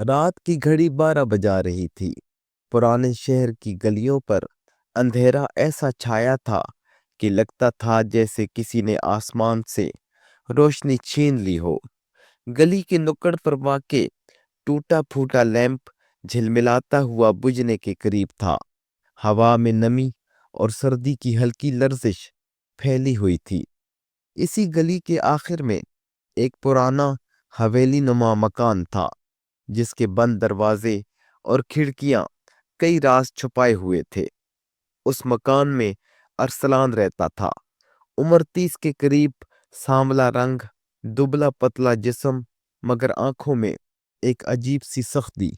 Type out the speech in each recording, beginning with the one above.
رات کی گھڑی 12 بجا رہی تھی۔ پرانے شہر کی گلیوں پر اندھیرا ایسا چھایا تھا کہ لگتا تھا جیسے کسی نے آسمان سے روشنی چھین لی ہو۔ گلی کے نکڑ پر واقع ٹوٹا پھوٹا لیمپ جھلملاتا ہوا بجھنے کے قریب تھا۔ ہوا میں نمی اور سردی کی ہلکی لرزش پھیلی ہوئی تھی۔ اسی گلی کے آخر میں ایک پرانا حویلی نما مکان تھا جس کے بند دروازے اور کھڑکیاں کئی راز چھپائے ہوئے تھے۔ اس مکان میں ارسلان رہتا تھا۔ عمر 30 کے قریب، سانولا رنگ، دبلا پتلا جسم، مگر آنکھوں میں ایک عجیب سی سختی۔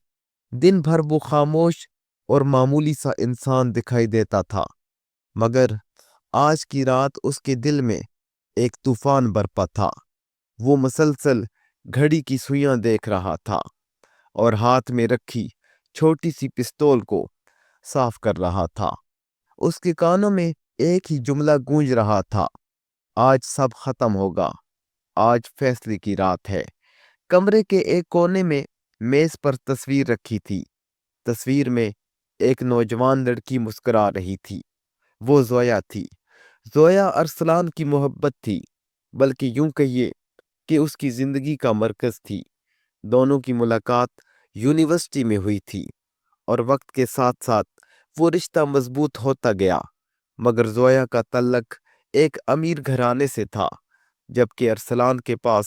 دن بھر وہ خاموش اور معمولی سا انسان دکھائی دیتا تھا، مگر آج کی رات اس کے دل میں ایک طوفان برپا تھا۔ وہ مسلسل گھڑی کی سوئیاں دیکھ رہا تھا اور ہاتھ میں رکھی چھوٹی سی پستول کو صاف کر رہا تھا۔ اس کے کانوں میں ایک ہی جملہ گونج رہا تھا، آج سب ختم ہوگا، آج فیصلے کی رات ہے۔ کمرے کے ایک کونے میں میز پر تصویر رکھی تھی۔ تصویر میں ایک نوجوان لڑکی مسکرا رہی تھی۔ وہ زویا تھی۔ زویا ارسلان کی محبت تھی، بلکہ یوں کہیے کہ اس کی زندگی کا مرکز تھی۔ دونوں کی ملاقات یونیورسٹی میں ہوئی تھی اور وقت کے ساتھ ساتھ وہ رشتہ مضبوط ہوتا گیا، مگر زویا کا تعلق ایک امیر گھرانے سے تھا، جبکہ ارسلان کے پاس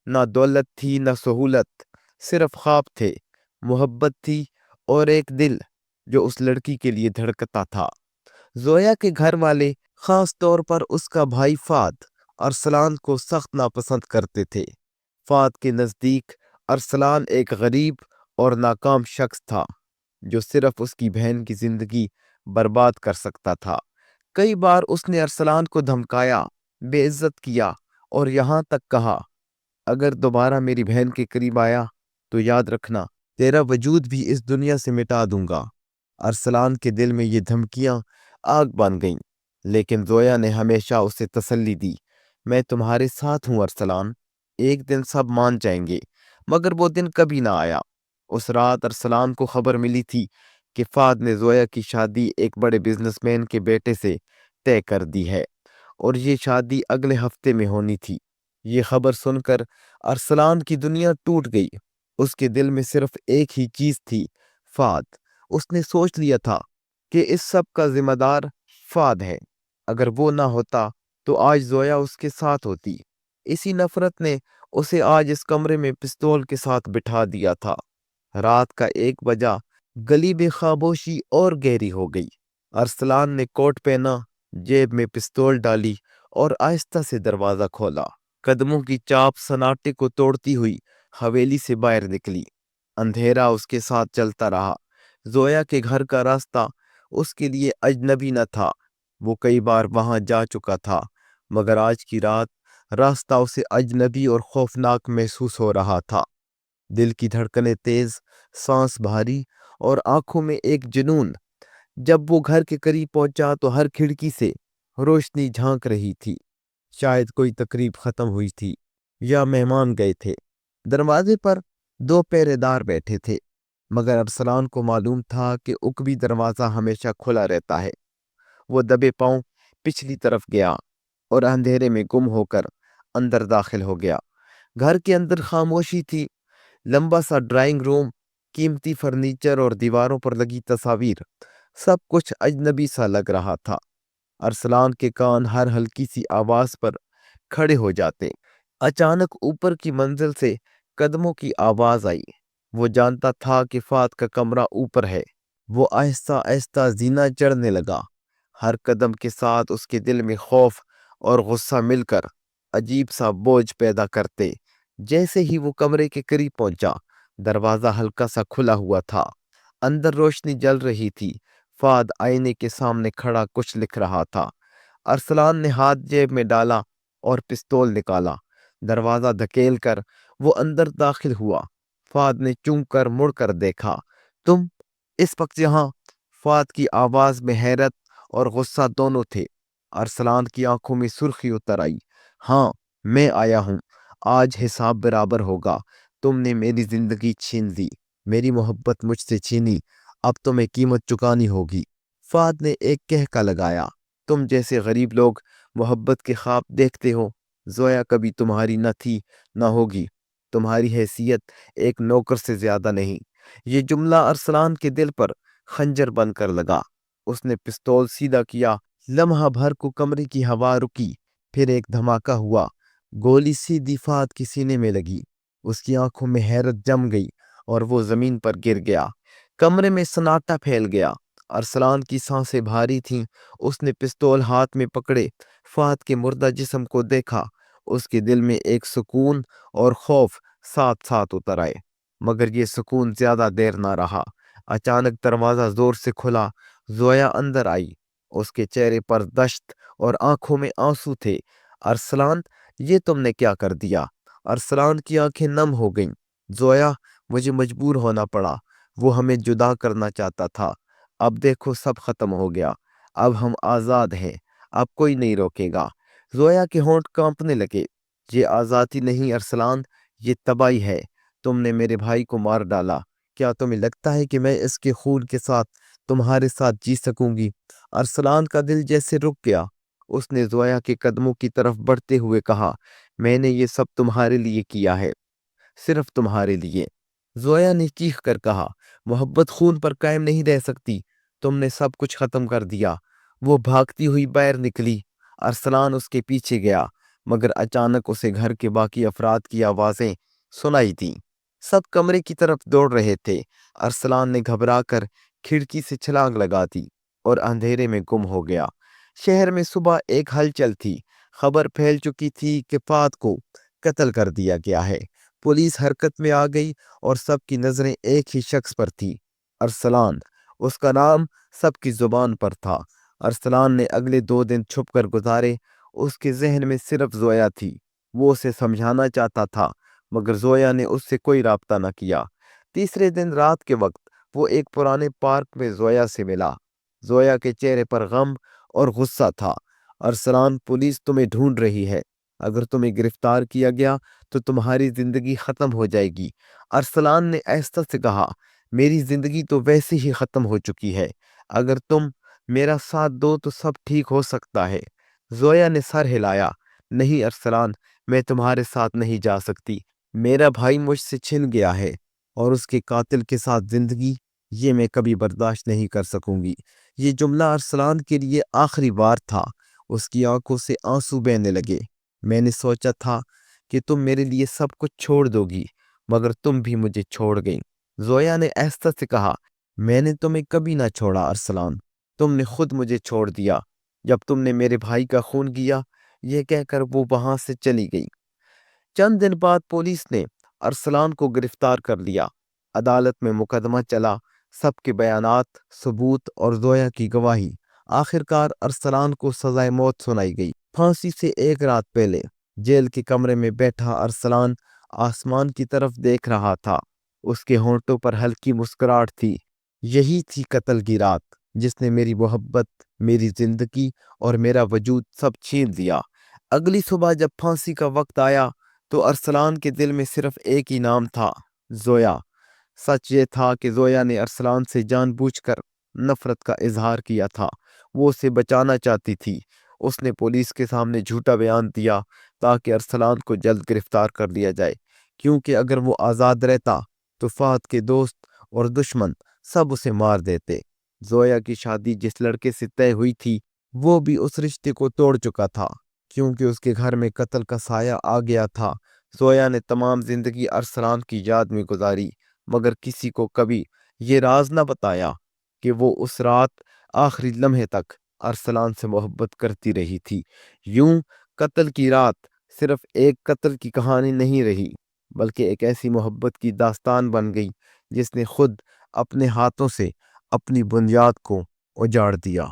نہ دولت تھی نہ سہولت، صرف خواب تھے، محبت تھی اور ایک دل جو اس لڑکی کے لیے دھڑکتا تھا۔ زویا کے گھر والے، خاص طور پر اس کا بھائی فہد، ارسلان کو سخت ناپسند کرتے تھے۔ فہد کے نزدیک ارسلان ایک غریب اور ناکام شخص تھا جو صرف اس کی بہن کی زندگی برباد کر سکتا تھا۔ کئی بار اس نے ارسلان کو دھمکایا، بے عزت کیا اور یہاں تک کہا، اگر دوبارہ میری بہن کے قریب آیا تو یاد رکھنا، تیرا وجود بھی اس دنیا سے مٹا دوں گا۔ ارسلان کے دل میں یہ دھمکیاں آگ بن گئیں، لیکن زویا نے ہمیشہ اسے تسلی دی، میں تمہارے ساتھ ہوں ارسلان، ایک دن سب مان جائیں گے۔ مگر وہ دن کبھی نہ آیا۔ اس رات ارسلان کو خبر ملی تھی کہ فہد نے زویا کی شادی ایک بڑے بزنس مین کے بیٹے سے طے کر دی ہے اور یہ شادی اگلے ہفتے میں ہونی تھی۔ یہ خبر سن کر ارسلان کی دنیا ٹوٹ گئی۔ اس کے دل میں صرف ایک ہی چیز تھی، فہد۔ اس نے سوچ لیا تھا کہ اس سب کا ذمہ دار فہد ہے۔ اگر وہ نہ ہوتا تو آج زویا اس کے ساتھ ہوتی۔ اسی نفرت نے اسے آج اس کمرے میں پستول کے ساتھ بٹھا دیا تھا۔ رات کا 1 بجا، گلی میں خاموشی اور گہری ہو گئی۔ ارسلان نے کوٹ پہنا، جیب میں پستول ڈالی اور آہستہ سے دروازہ کھولا۔ قدموں کی چاپ سناٹے کو توڑتی ہوئی حویلی سے باہر نکلی۔ اندھیرا اس کے ساتھ چلتا رہا۔ زویا کے گھر کا راستہ اس کے لیے اجنبی نہ تھا۔ وہ کئی بار وہاں جا چکا تھا، مگر آج کی رات راستہ اسے اجنبی اور خوفناک محسوس ہو رہا تھا۔ دل کی دھڑکنیں تیز، سانس بھاری اور آنکھوں میں ایک جنون۔ جب وہ گھر کے قریب پہنچا تو ہر کھڑکی سے روشنی جھانک رہی تھی۔ شاید کوئی تقریب ختم ہوئی تھی یا مہمان گئے تھے۔ دروازے پر 2 پہرے دار بیٹھے تھے، مگر ارسلان کو معلوم تھا کہ عقبی دروازہ ہمیشہ کھلا رہتا ہے۔ وہ دبے پاؤں پچھلی طرف گیا اور اندھیرے میں گم ہو کر اندر داخل ہو گیا۔ گھر کے اندر خاموشی تھی۔ لمبا سا ڈرائنگ روم، قیمتی فرنیچر اور دیواروں پر لگی تصاویر، سب کچھ اجنبی سا لگ رہا تھا۔ ارسلان کے کان ہر ہلکی سی آواز پر کھڑے ہو جاتے۔ اچانک اوپر کی منزل سے قدموں کی آواز آئی۔ وہ جانتا تھا کہ فہد کا کمرہ اوپر ہے۔ وہ آہستہ آہستہ زینہ چڑھنے لگا۔ ہر قدم کے ساتھ اس کے دل میں خوف اور غصہ مل کر عجیب سا بوجھ پیدا کرتے۔ جیسے ہی وہ کمرے کے قریب پہنچا، دروازہ ہلکا سا کھلا ہوا تھا۔ اندر روشنی جل رہی تھی۔ فہد آئینے کے سامنے کھڑا کچھ لکھ رہا تھا۔ ارسلان نے ہاتھ جیب میں ڈالا اور پستول نکالا۔ دروازہ دھکیل کر وہ اندر داخل ہوا۔ فہد نے چونک کر مڑ کر دیکھا۔ تم اس وقت یہاں؟ فہد کی آواز میں حیرت اور غصہ دونوں تھے۔ ارسلان کی آنکھوں میں سرخی اتر آئی۔ ہاں، میں آیا ہوں۔ آج حساب برابر ہوگا۔ تم نے میری زندگی چھین لی، میری محبت مجھ سے چھینی، اب تمہیں قیمت چکانی ہوگی۔ فہد نے ایک کہکا لگایا، تم جیسے غریب لوگ محبت کے خواب دیکھتے ہو، زویا کبھی تمہاری نہ تھی نہ ہوگی۔ تمہاری حیثیت ایک نوکر سے زیادہ نہیں۔ یہ جملہ ارسلان کے دل پر خنجر بن کر لگا۔ اس نے پستول سیدھا کیا، لمحہ بھر کو کمرے کی ہوا رکی، پھر ایک دھماکہ ہوا۔ گولی سیدھی فہد کی سینے میں لگی۔ اس کی آنکھوں میں حیرت جم گئی اور وہ زمین پر گر گیا۔ کمرے میں سناٹا پھیل گیا۔ ارسلان کی سانسیں بھاری تھیں۔ اس نے پستول ہاتھ میں پکڑے فہد کے مردہ جسم کو دیکھا۔ اس کے دل میں ایک سکون اور خوف ساتھ ساتھ اتر آئے، مگر یہ سکون زیادہ دیر نہ رہا۔ اچانک دروازہ زور سے کھلا، زویا اندر آئی۔ اس کے چہرے پر دشت اور آنکھوں میں آنسو تھے۔ ارسلان، یہ تم نے کیا کر دیا؟ ارسلان کی آنکھیں نم ہو گئیں۔ زویا، مجھے مجبور ہونا پڑا، وہ ہمیں جدا کرنا چاہتا تھا۔ اب دیکھو سب ختم ہو گیا، اب ہم آزاد ہیں، اب کوئی نہیں روکے گا۔ زویا کے ہونٹ کانپنے لگے۔ یہ آزادی نہیں ارسلان، یہ تباہی ہے۔ تم نے میرے بھائی کو مار ڈالا، کیا تمہیں لگتا ہے کہ میں اس کے خون کے ساتھ تمہارے ساتھ جی سکوں گی؟ ارسلان کا دل جیسے رک گیا۔ اس نے زویا کے قدموں کی طرف بڑھتے ہوئے کہا، میں نے یہ سب تمہارے لیے کیا ہے، صرف تمہارے لیے۔ زویا نے چیخ کر کہا، محبت خون پر قائم نہیں رہ سکتی، تم نے سب کچھ ختم کر دیا۔ وہ بھاگتی ہوئی باہر نکلی۔ ارسلان اس کے پیچھے گیا، مگر اچانک اسے گھر کے باقی افراد کی آوازیں سنائی دیں۔ سب کمرے کی طرف دوڑ رہے تھے۔ ارسلان نے گھبرا کر کھڑکی سے چھلانگ لگا دی اور اندھیرے میں گم ہو گیا۔ شہر میں صبح ایک ہلچل تھی۔ خبر پھیل چکی تھی کہ فہد کو قتل کر دیا گیا ہے۔ پولیس حرکت میں آ گئی اور سب کی نظریں ایک ہی شخص پر تھی، ارسلان۔ اس کا نام سب کی زبان پر تھا۔ ارسلان نے اگلے 2 دن چھپ کر گزارے۔ اس کے ذہن میں صرف زویا تھی۔ وہ اسے سمجھانا چاہتا تھا، مگر زویا نے اس سے کوئی رابطہ نہ کیا۔ تیسرے دن رات کے وقت وہ ایک پرانے پارک میں زویا سے ملا۔ زویا کے چہرے پر غم اور غصہ تھا۔ ارسلان، پولیس تمہیں ڈھونڈ رہی ہے، اگر تمہیں گرفتار کیا گیا تو تمہاری زندگی ختم ہو جائے گی۔ ارسلان نے آہستہ سے کہا، میری زندگی تو ویسے ہی ختم ہو چکی ہے، اگر تم میرا ساتھ دو تو سب ٹھیک ہو سکتا ہے۔ زویا نے سر ہلایا، نہیں ارسلان، میں تمہارے ساتھ نہیں جا سکتی۔ میرا بھائی مجھ سے چھن گیا ہے اور اس کے قاتل کے ساتھ زندگی، یہ میں کبھی برداشت نہیں کر سکوں گی۔ یہ جملہ ارسلان کے لیے آخری بار تھا۔ اس کی آنکھوں سے آنسو بہنے لگے۔ میں نے سوچا تھا کہ تم میرے لیے سب کچھ چھوڑ دو گی، مگر تم بھی مجھے چھوڑ گئی۔ زویا نے آہستہ سے کہا، میں نے تمہیں کبھی نہ چھوڑا ارسلان، تم نے خود مجھے چھوڑ دیا جب تم نے میرے بھائی کا خون کیا۔ یہ کہہ کر وہ وہاں سے چلی گئی۔ چند دن بعد پولیس نے ارسلان کو گرفتار کر لیا۔ عدالت میں مقدمہ چلا، سب کے بیانات، ثبوت اور زویا کی گواہی۔ آخرکار ارسلان کو سزائے موت سنائی گئی۔ پھانسی سے ایک رات پہلے جیل کے کمرے میں بیٹھا ارسلان آسمان کی طرف دیکھ رہا تھا۔ اس کے ہونٹوں پر ہلکی مسکراہٹ تھی۔ یہی تھی قتل کی رات جس نے میری محبت، میری زندگی اور میرا وجود سب چھین دیا۔ اگلی صبح جب پھانسی کا وقت آیا تو ارسلان کے دل میں صرف ایک ہی نام تھا، زویا۔ سچ یہ تھا کہ زویا نے ارسلان سے جان بوجھ کر نفرت کا اظہار کیا تھا۔ وہ اسے بچانا چاہتی تھی۔ اس نے پولیس کے سامنے جھوٹا بیان دیا تاکہ ارسلان کو جلد گرفتار کر لیا جائے، کیونکہ اگر وہ آزاد رہتا تو فہد کے دوست اور دشمن سب اسے مار دیتے۔ زویا کی شادی جس لڑکے سے طے ہوئی تھی وہ بھی اس رشتے کو توڑ چکا تھا، کیونکہ اس کے گھر میں قتل کا سایہ آ گیا تھا۔ زویا نے تمام زندگی ارسلان کی یاد میں گزاری، مگر کسی کو کبھی یہ راز نہ بتایا کہ وہ اس رات آخری لمحے تک ارسلان سے محبت کرتی رہی تھی۔ یوں قتل کی رات صرف ایک قتل کی کہانی نہیں رہی، بلکہ ایک ایسی محبت کی داستان بن گئی جس نے خود اپنے ہاتھوں سے اپنی بنیاد کو اجاڑ دیا۔